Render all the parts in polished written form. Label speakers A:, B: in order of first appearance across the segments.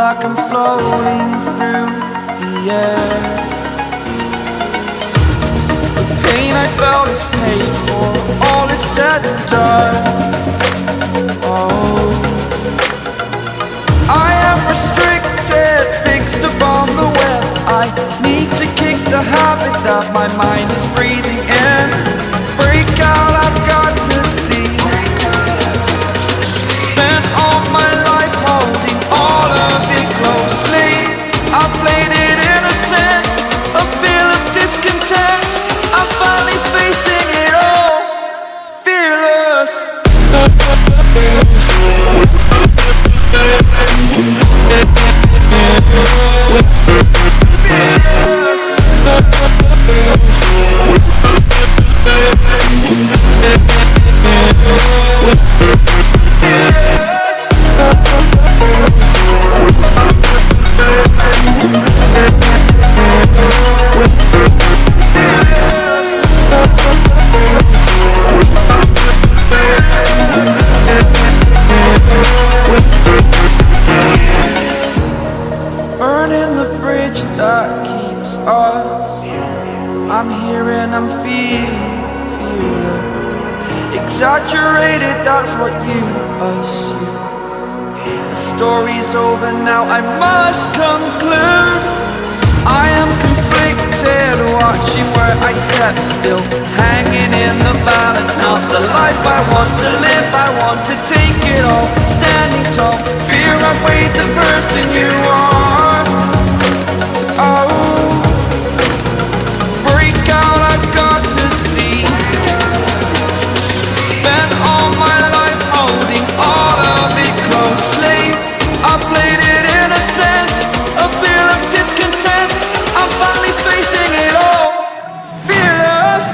A: like I'm floating through the air. The pain I felt is paid for, all is said and done. Oh, I am restricted, fixed upon the web. I need to kick the habit that my mind is breathing in. Break out, I've got to see. Spent all my life holding all of it closely. I played it innocent, a feel of discontent. I'm finally facing it all, fearless. Burning the bridge that keeps us. I'm here and I'm feeling fearless. Exaggerated, that's what you assume. The story's over now, I must conclude. I am conflicted, watching where I step still, hanging in the balance. Not the life I want to live, I want to take it all. Standing tall, fear outweighed the person you are. Oh, break out, I've got to see. Spent all my life holding all of it closely. I played it innocent, a feel of discontent. I'm finally facing it all, fearless.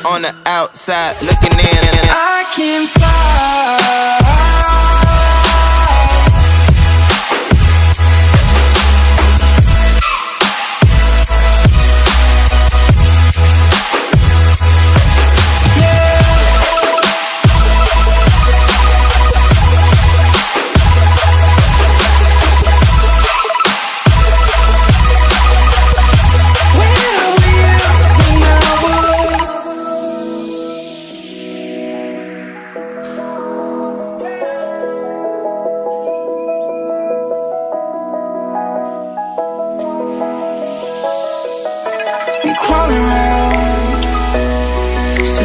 B: On the outside looking in.
A: I can fly.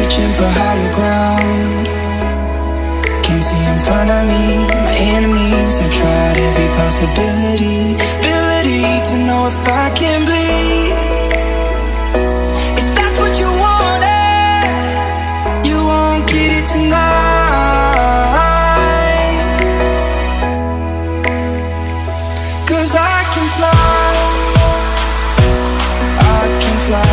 A: searching for higher ground. Can't see in front of me, my enemies. I've tried every possibility, ability to know if I can bleed. If that's what you wanted, you won't get it tonight. 'Cause I can fly, I can fly.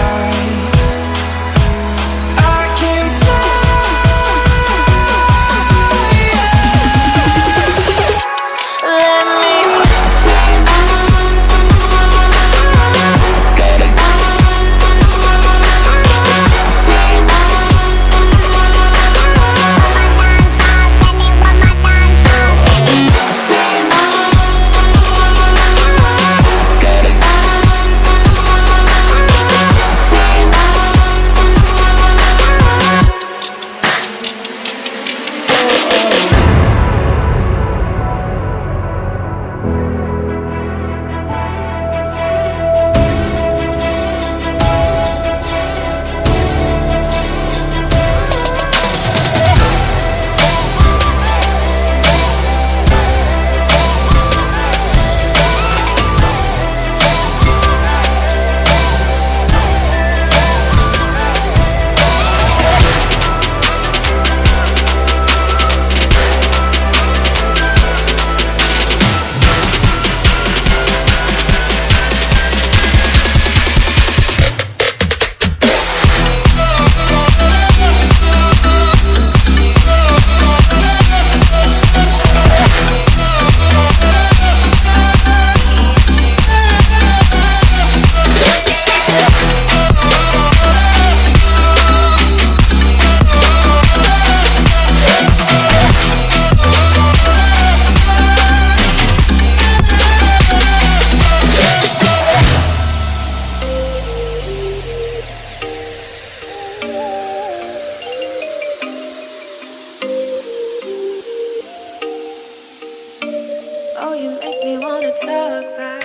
C: Oh, you make me wanna talk back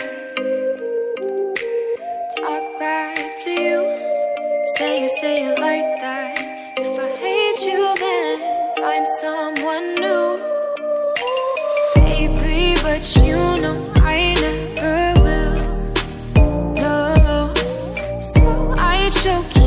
C: to you. Say it like that. If I hate you, then find someone new. Baby, but you know I never will. No, so I choke